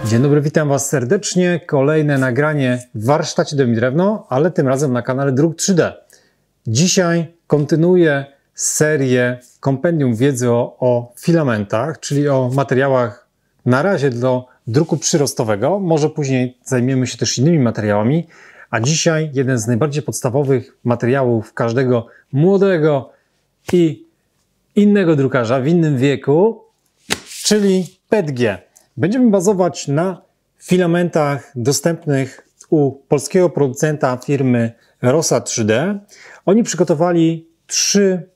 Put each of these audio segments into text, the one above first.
Dzień dobry, witam Was serdecznie. Kolejne nagranie w warsztacie Dom i Drewno, ale tym razem na kanale Druk 3D. Dzisiaj kontynuuję serię kompendium wiedzy o filamentach, czyli o materiałach na razie do druku przyrostowego. Może później zajmiemy się też innymi materiałami, a dzisiaj jeden z najbardziej podstawowych materiałów każdego młodego i innego drukarza w innym wieku, czyli PETG. Będziemy bazować na filamentach dostępnych u polskiego producenta firmy Rosa 3D. Oni przygotowali 3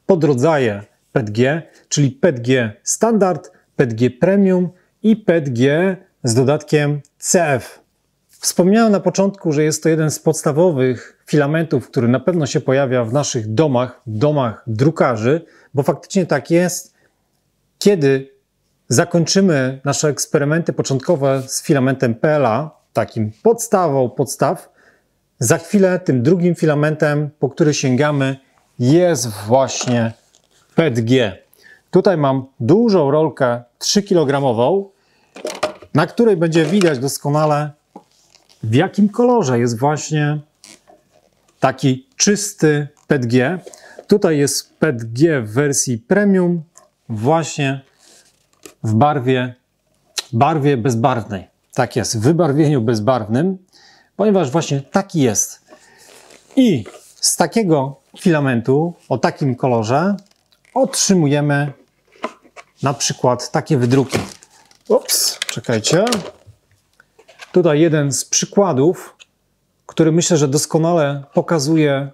podrodzaje PETG, czyli PETG Standard, PETG Premium i PETG z dodatkiem CF. Wspomniałem na początku, że jest to jeden z podstawowych filamentów, który na pewno się pojawia w naszych domach drukarzy, bo faktycznie tak jest, kiedy zakończymy nasze eksperymenty początkowe z filamentem PLA, takim podstawą podstaw. Za chwilę tym drugim filamentem, po który sięgamy, jest właśnie PETG. Tutaj mam dużą rolkę 3 kg, na której będzie widać doskonale, w jakim kolorze jest właśnie taki czysty PETG. Tutaj jest PETG w wersji premium, właśnie w barwie bezbarwnej. Tak jest, w wybarwieniu bezbarwnym, ponieważ właśnie taki jest. I z takiego filamentu o takim kolorze otrzymujemy na przykład takie wydruki. Ups, czekajcie. Tutaj jeden z przykładów, który myślę, że doskonale pokazuje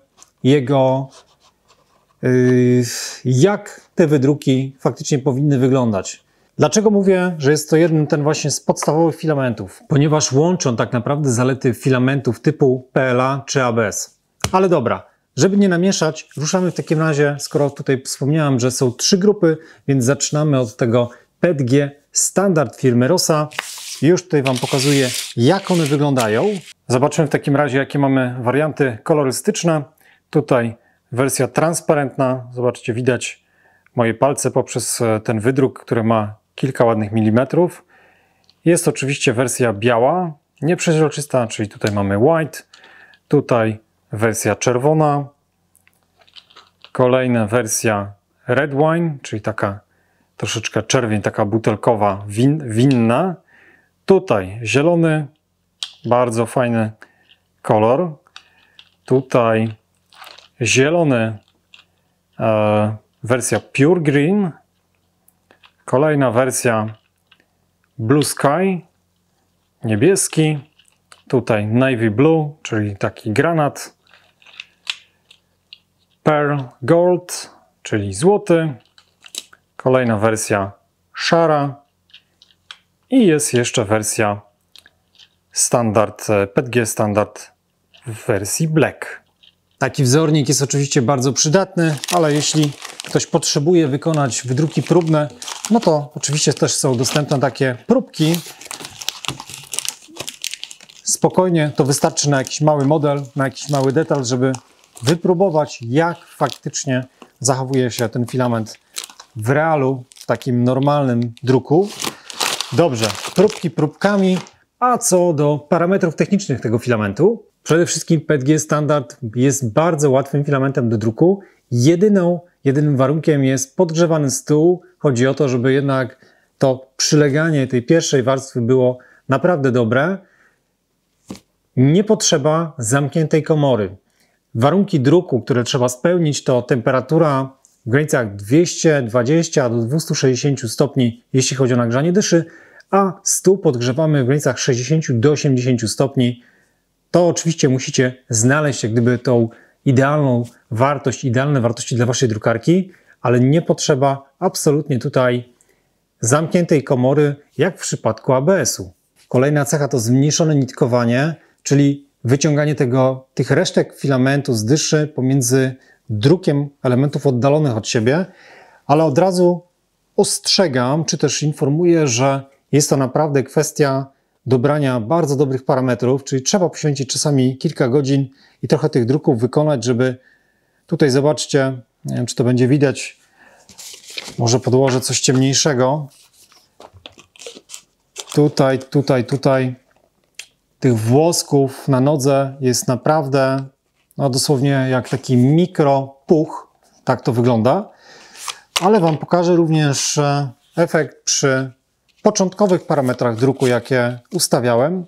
jak te wydruki faktycznie powinny wyglądać. Dlaczego mówię, że jest to jeden właśnie z podstawowych filamentów? Ponieważ łączą tak naprawdę zalety filamentów typu PLA czy ABS. Ale dobra, żeby nie namieszać, ruszamy w takim razie, skoro tutaj wspomniałem, że są 3 grupy, więc zaczynamy od tego PETG Standard firmy Rosa. Już tutaj Wam pokazuję, jak one wyglądają. Zobaczymy w takim razie, jakie mamy warianty kolorystyczne. Tutaj wersja transparentna. Zobaczcie, widać moje palce poprzez ten wydruk, który ma kilka ładnych milimetrów. Jest oczywiście wersja biała, nieprzeźroczysta, czyli tutaj mamy white. Tutaj wersja czerwona. Kolejna wersja red wine, czyli taka troszeczkę czerwień, taka butelkowa, winna. Tutaj zielony, bardzo fajny kolor. Tutaj zielony, wersja pure green. Kolejna wersja blue sky, niebieski. Tutaj navy blue, czyli taki granat. Pearl gold, czyli złoty. Kolejna wersja szara. I jest jeszcze wersja standard, PETG standard w wersji black. Taki wzornik jest oczywiście bardzo przydatny, ale jeśli ktoś potrzebuje wykonać wydruki próbne, no to oczywiście też są dostępne takie próbki. Spokojnie, to wystarczy na jakiś mały model, na jakiś mały detal, żeby wypróbować, jak faktycznie zachowuje się ten filament w realu, w takim normalnym druku. Dobrze, próbki próbkami, a co do parametrów technicznych tego filamentu, przede wszystkim PETG Standard jest bardzo łatwym filamentem do druku. Jedynym warunkiem jest podgrzewany stół. Chodzi o to, żeby jednak to przyleganie tej pierwszej warstwy było naprawdę dobre. Nie potrzeba zamkniętej komory. Warunki druku, które trzeba spełnić, to temperatura w granicach 220 do 260 stopni, jeśli chodzi o nagrzanie dyszy, a stół podgrzewamy w granicach 60 do 80 stopni. To oczywiście musicie znaleźć jak gdyby tą idealną wartość, idealne wartości dla Waszej drukarki, ale nie potrzeba absolutnie tutaj zamkniętej komory, jak w przypadku ABS-u. Kolejna cecha to zmniejszone nitkowanie, czyli wyciąganie tych resztek filamentu z dyszy pomiędzy drukiem elementów oddalonych od siebie, ale od razu ostrzegam, czy też informuję, że jest to naprawdę kwestia dobrania bardzo dobrych parametrów, czyli trzeba poświęcić czasami kilka godzin i trochę tych druków wykonać, żeby tutaj zobaczcie, nie wiem, czy to będzie widać, może podłożę coś ciemniejszego. tutaj tych włosków na nodze jest naprawdę no dosłownie jak taki mikropuch. Tak to wygląda. Ale Wam pokażę również efekt przy początkowych parametrach druku, jakie ustawiałem.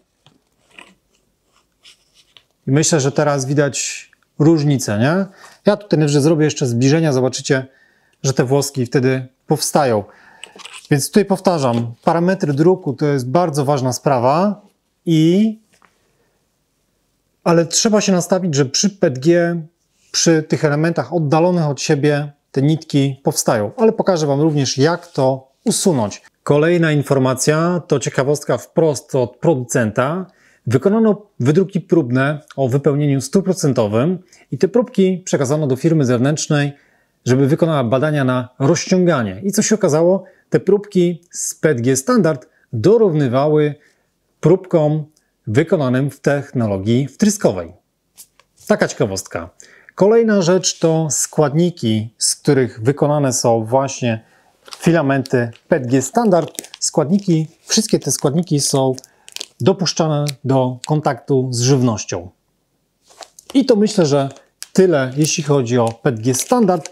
I myślę, że teraz widać różnicę, nie? Ja tutaj najwyżej zrobię jeszcze zbliżenia, zobaczycie, że te włoski wtedy powstają. Więc tutaj powtarzam, parametry druku to jest bardzo ważna sprawa, ale trzeba się nastawić, że przy PETG, przy tych elementach oddalonych od siebie, te nitki powstają. Ale pokażę Wam również, jak to usunąć. Kolejna informacja to ciekawostka wprost od producenta. Wykonano wydruki próbne o wypełnieniu 100% i te próbki przekazano do firmy zewnętrznej, żeby wykonała badania na rozciąganie. I co się okazało? Te próbki z PETG Standard dorównywały próbkom wykonanym w technologii wtryskowej. Taka ciekawostka. Kolejna rzecz to składniki, z których wykonane są właśnie filamenty PETG Standard. Wszystkie te składniki są dopuszczane do kontaktu z żywnością. I to myślę, że tyle, jeśli chodzi o PETG Standard.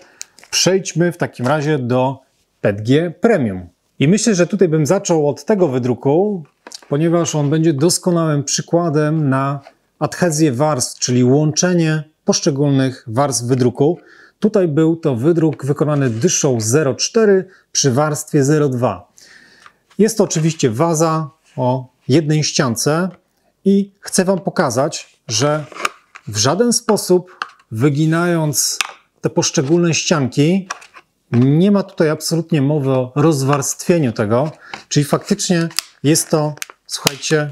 Przejdźmy w takim razie do PETG Premium. I myślę, że tutaj bym zaczął od tego wydruku, ponieważ on będzie doskonałym przykładem na adhezję warstw, czyli łączenie poszczególnych warstw wydruku. Tutaj był to wydruk wykonany dyszą 0,4 przy warstwie 0,2. Jest to oczywiście waza o jednej ściance i chcę Wam pokazać, że w żaden sposób wyginając te poszczególne ścianki nie ma tutaj absolutnie mowy o rozwarstwieniu tego, czyli faktycznie jest to, słuchajcie,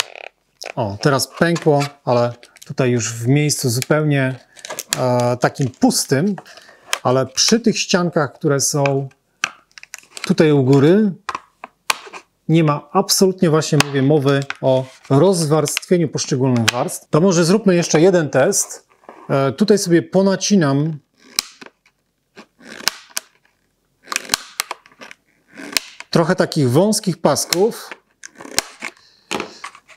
o teraz pękło, ale tutaj już w miejscu zupełnie takim pustym, ale przy tych ściankach, które są tutaj u góry, nie ma absolutnie właśnie, mówię, mowy o rozwarstwieniu poszczególnych warstw. To może zróbmy jeszcze jeden test. Tutaj sobie ponacinam trochę takich wąskich pasków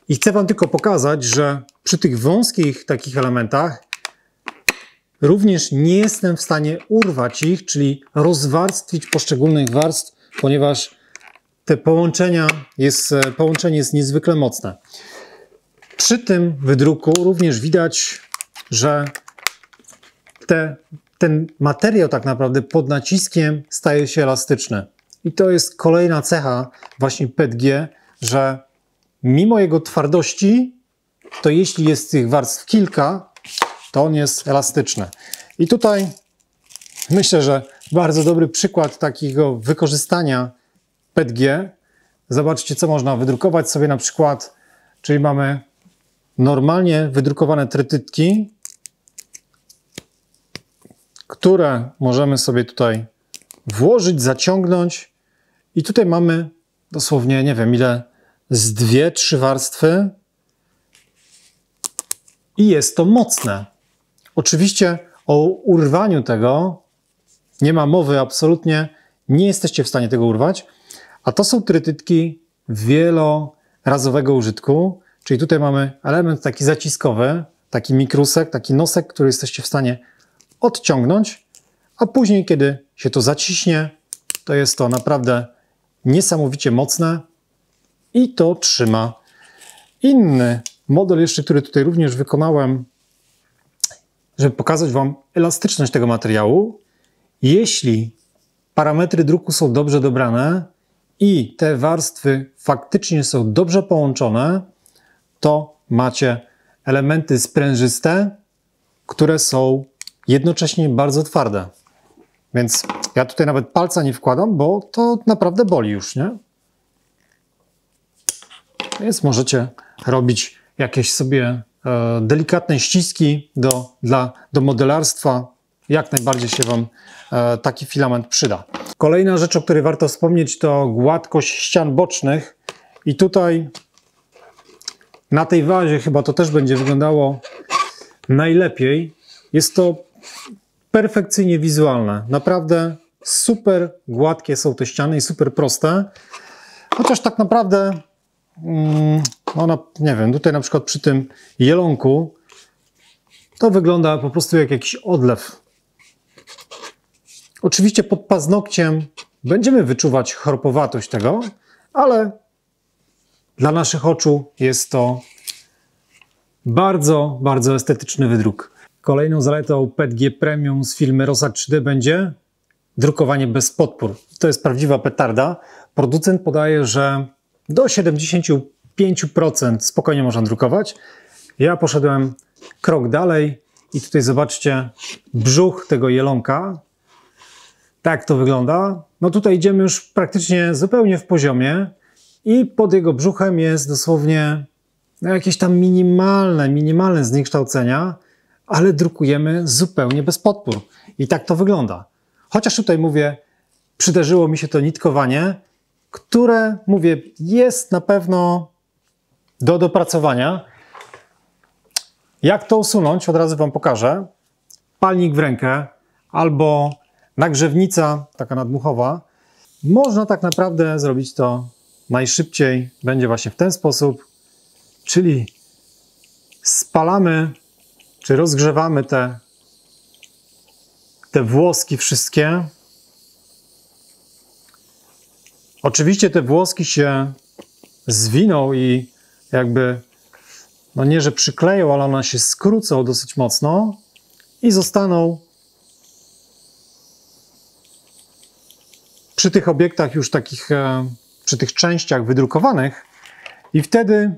i chcę Wam tylko pokazać, że przy tych wąskich takich elementach również nie jestem w stanie urwać ich, czyli rozwarstwić poszczególnych warstw, ponieważ te połączenie jest niezwykle mocne. Przy tym wydruku również widać, że ten materiał tak naprawdę pod naciskiem staje się elastyczny. I to jest kolejna cecha właśnie PETG, że mimo jego twardości, to jeśli jest tych warstw kilka, to on jest elastyczny. I tutaj myślę, że bardzo dobry przykład takiego wykorzystania PETG. Zobaczcie, co można wydrukować sobie na przykład, czyli mamy normalnie wydrukowane trytytki, które możemy sobie tutaj włożyć, zaciągnąć i tutaj mamy dosłownie, nie wiem ile, z 2-3 warstwy i jest to mocne. Oczywiście o urwaniu tego nie ma mowy absolutnie, nie jesteście w stanie tego urwać, a to są trytytki wielorazowego użytku, czyli tutaj mamy element taki zaciskowy, taki mikrusek, taki nosek, który jesteście w stanie odciągnąć, a później, kiedy się to zaciśnie, to jest to naprawdę niesamowicie mocne i to trzyma. Inny model jeszcze, który tutaj również wykonałem, żeby pokazać Wam elastyczność tego materiału. Jeśli parametry druku są dobrze dobrane i te warstwy faktycznie są dobrze połączone, to macie elementy sprężyste, które są jednocześnie bardzo twarde. Więc ja tutaj nawet palca nie wkładam, bo to naprawdę boli już, nie? Więc możecie robić jakieś sobie delikatne ściski do modelarstwa. Jak najbardziej się Wam taki filament przyda. Kolejna rzecz, o której warto wspomnieć, to gładkość ścian bocznych. I tutaj na tej wazie chyba to też będzie wyglądało najlepiej. Jest to perfekcyjnie wizualne. Naprawdę super gładkie są te ściany i super proste. Chociaż tak naprawdę ona, nie wiem, tutaj na przykład przy tym jelonku to wygląda po prostu jak jakiś odlew. Oczywiście pod paznokciem będziemy wyczuwać chropowatość tego, ale dla naszych oczu jest to bardzo, bardzo estetyczny wydruk. Kolejną zaletą PETG Premium z firmy Rosa 3D będzie drukowanie bez podpór. To jest prawdziwa petarda. Producent podaje, że do 75% spokojnie można drukować. Ja poszedłem krok dalej i tutaj zobaczcie brzuch tego jelonka. Tak to wygląda. No tutaj idziemy już praktycznie zupełnie w poziomie i pod jego brzuchem jest dosłownie jakieś tam minimalne zniekształcenia, ale drukujemy zupełnie bez podpór. I tak to wygląda. Chociaż tutaj mówię, przydarzyło mi się to nitkowanie, które, mówię, jest na pewno do dopracowania. Jak to usunąć? Od razu Wam pokażę. Palnik w rękę albo nagrzewnica, taka nadmuchowa. Można tak naprawdę zrobić to najszybciej. Będzie właśnie w ten sposób. Czyli spalamy, czy rozgrzewamy te włoski wszystkie. Oczywiście te włoski się zwiną i jakby, no nie, że przykleją, ale one się skrócą dosyć mocno i zostaną przy tych obiektach już takich, przy tych częściach wydrukowanych i wtedy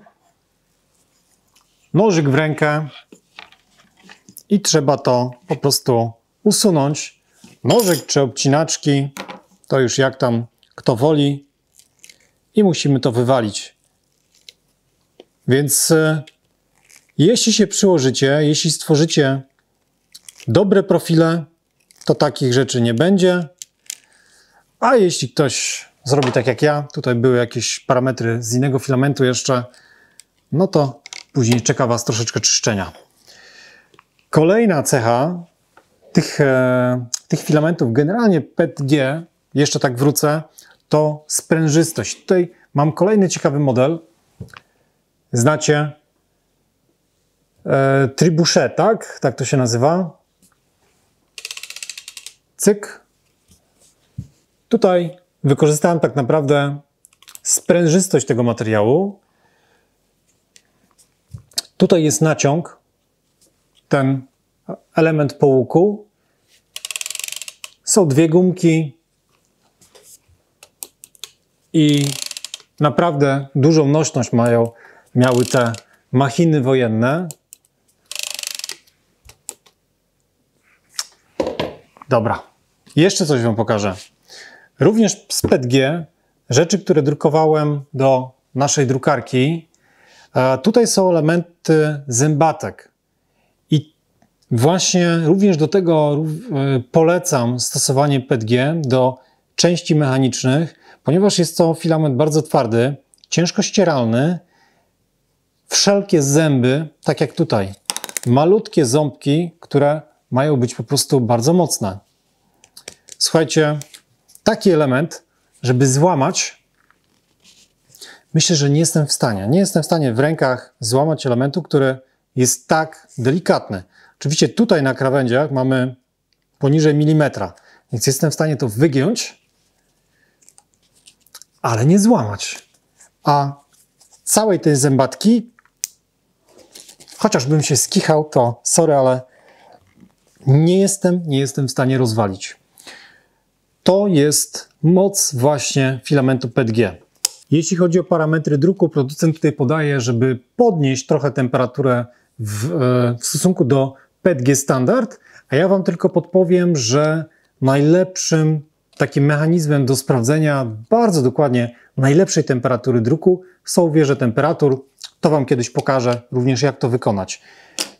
nożyk w rękę i trzeba to po prostu usunąć. Nożyk czy obcinaczki, to już jak tam kto woli i musimy to wywalić. Więc jeśli się przyłożycie, jeśli stworzycie dobre profile, to takich rzeczy nie będzie. A jeśli ktoś zrobi tak jak ja, tutaj były jakieś parametry z innego filamentu jeszcze, no to później czeka Was troszeczkę czyszczenia. Kolejna cecha tych filamentów, generalnie PETG, jeszcze tak wrócę, to sprężystość. Tutaj mam kolejny ciekawy model. Znacie Trebuchet, tak? Tak to się nazywa. Cyk. Tutaj wykorzystałem tak naprawdę sprężystość tego materiału. Tutaj jest naciąg, ten element po łuku. Są dwie gumki i naprawdę dużą nośność miały te machiny wojenne. Dobra, jeszcze coś Wam pokażę. Również z PETG rzeczy, które drukowałem do naszej drukarki. Tutaj są elementy zębatek. I właśnie również do tego polecam stosowanie PETG do części mechanicznych, ponieważ jest to filament bardzo twardy, ciężko ścieralny. Wszelkie zęby, tak jak tutaj, malutkie ząbki, które mają być po prostu bardzo mocne. Słuchajcie, taki element, żeby złamać, myślę, że nie jestem w stanie. Nie jestem w stanie w rękach złamać elementu, który jest tak delikatny. Oczywiście tutaj na krawędziach mamy poniżej milimetra, więc jestem w stanie to wygiąć, ale nie złamać. A całej tej zębatki, chociażbym się skichał, to sorry, ale nie jestem w stanie rozwalić. To jest moc właśnie filamentu PETG. Jeśli chodzi o parametry druku, producent tutaj podaje, żeby podnieść trochę temperaturę w stosunku do PETG standard, a ja Wam tylko podpowiem, że najlepszym takim mechanizmem do sprawdzenia bardzo dokładnie najlepszej temperatury druku są wieże temperatur. To Wam kiedyś pokażę również, jak to wykonać.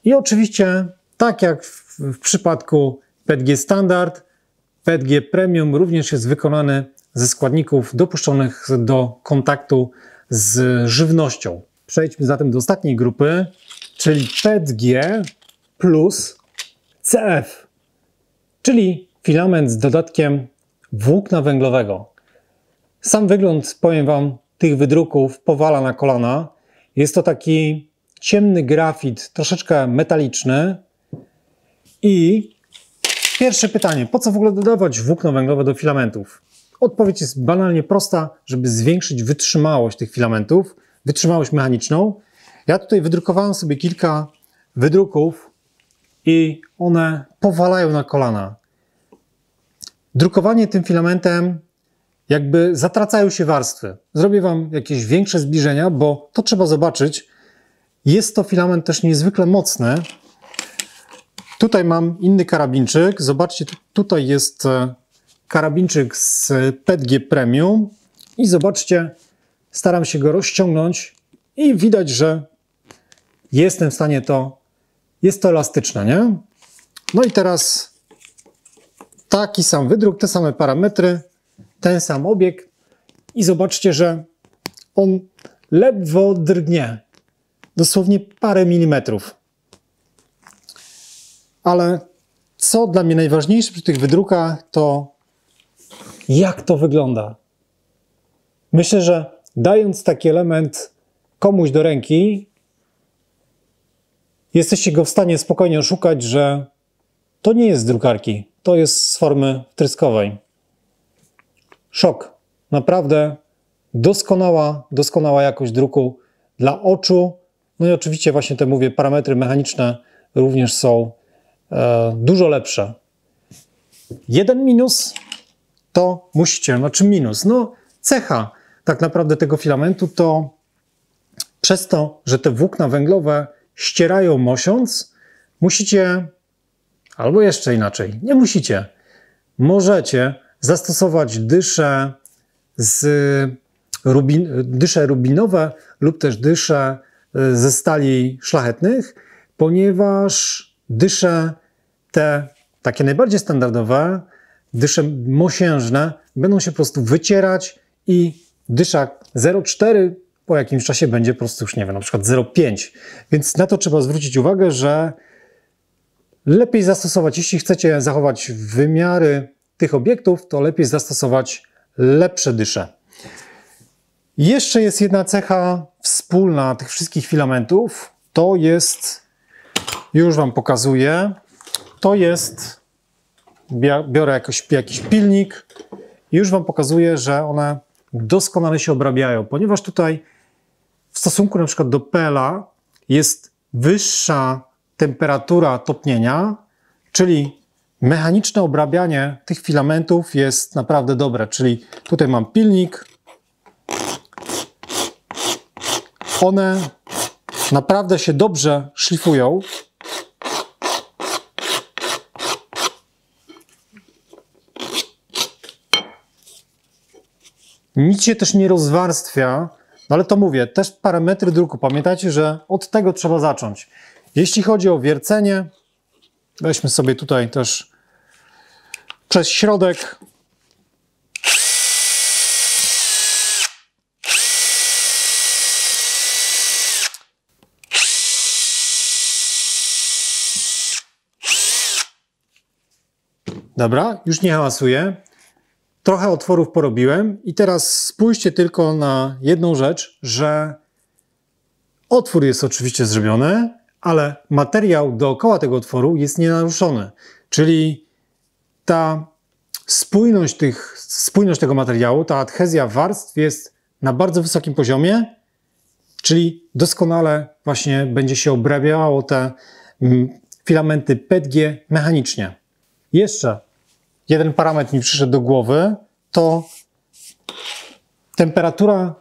I oczywiście, tak jak w przypadku PETG standard, PETG Premium również jest wykonany ze składników dopuszczonych do kontaktu z żywnością. Przejdźmy zatem do ostatniej grupy, czyli PETG plus CF, czyli filament z dodatkiem włókna węglowego. Sam wygląd, powiem Wam, tych wydruków powala na kolana. Jest to taki ciemny grafit, troszeczkę metaliczny. I pierwsze pytanie, po co w ogóle dodawać włókno węglowe do filamentów? Odpowiedź jest banalnie prosta, żeby zwiększyć wytrzymałość tych filamentów, wytrzymałość mechaniczną. Ja tutaj wydrukowałem sobie kilka wydruków i one powalają na kolana. Drukowanie tym filamentem jakby zatracają się warstwy. Zrobię Wam jakieś większe zbliżenia, bo to trzeba zobaczyć. Jest to filament też niezwykle mocny. Tutaj mam inny karabinczyk. Zobaczcie, tutaj jest karabinczyk z PETG Premium i zobaczcie, staram się go rozciągnąć i widać, że jestem w stanie jest to elastyczne, nie? No i teraz taki sam wydruk, te same parametry, ten sam obieg i zobaczcie, że on ledwo drgnie, dosłownie parę milimetrów. Ale co dla mnie najważniejsze przy tych wydrukach, to jak to wygląda. Myślę, że dając taki element komuś do ręki, jesteście go w stanie spokojnie oszukać, że to nie jest z drukarki, to jest z formy wtryskowej. Szok. Naprawdę doskonała jakość druku dla oczu. No i oczywiście właśnie te mówię, parametry mechaniczne również są dużo lepsze. Jeden minus to musicie, znaczy minus, no cecha tak naprawdę tego filamentu to przez to, że te włókna węglowe ścierają mosiąc, musicie, albo jeszcze inaczej, nie musicie, możecie zastosować dysze dysze rubinowe lub też dysze ze stali szlachetnych, ponieważ dysze te takie najbardziej standardowe, dysze mosiężne będą się po prostu wycierać i dyszak 0,4 po jakimś czasie będzie po prostu już, nie wiem, na przykład 0,5. Więc na to trzeba zwrócić uwagę, że lepiej zastosować, jeśli chcecie zachować wymiary tych obiektów, to lepiej zastosować lepsze dysze. Jeszcze jest jedna cecha wspólna tych wszystkich filamentów, to jest, już Wam pokazuję, to jest, biorę jakiś pilnik i już Wam pokazuję, że one doskonale się obrabiają, ponieważ tutaj w stosunku na przykład do PLA jest wyższa temperatura topnienia, czyli mechaniczne obrabianie tych filamentów jest naprawdę dobre, czyli tutaj mam pilnik, one naprawdę się dobrze szlifują. Nic się też nie rozwarstwia, no ale to mówię, też parametry druku. Pamiętajcie, że od tego trzeba zacząć. Jeśli chodzi o wiercenie, weźmy sobie tutaj też przez środek. Dobra, już nie hałasuję. Trochę otworów porobiłem i teraz spójrzcie tylko na jedną rzecz, że otwór jest oczywiście zrobiony, ale materiał dookoła tego otworu jest nienaruszony. Czyli ta spójność tego materiału, ta adhezja warstw jest na bardzo wysokim poziomie, czyli doskonale właśnie będzie się obrabiało te filamenty PETG mechanicznie. Jeszcze jeden parametr mi przyszedł do głowy, to temperatura,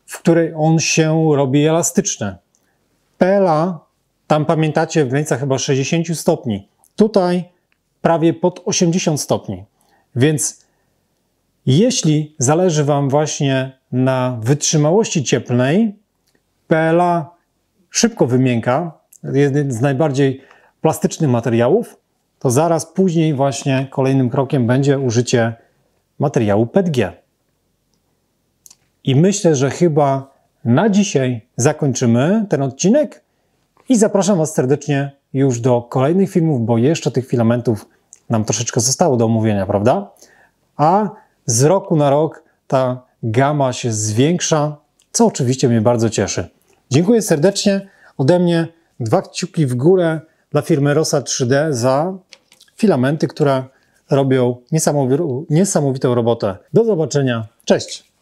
w której on się robi elastyczny. PLA, tam pamiętacie, w granicach chyba 60 stopni. Tutaj prawie pod 80 stopni. Więc jeśli zależy Wam właśnie na wytrzymałości cieplnej, PLA szybko wymięka, jeden z najbardziej plastycznych materiałów, to zaraz później właśnie kolejnym krokiem będzie użycie materiału PETG. I myślę, że chyba na dzisiaj zakończymy ten odcinek i zapraszam Was serdecznie już do kolejnych filmów, bo jeszcze tych filamentów nam troszeczkę zostało do omówienia, prawda? A z roku na rok ta gama się zwiększa, co oczywiście mnie bardzo cieszy. Dziękuję serdecznie. Ode mnie 2 kciuki w górę dla firmy Rosa 3D za filamenty, które robią niesamowitą robotę. Do zobaczenia. Cześć!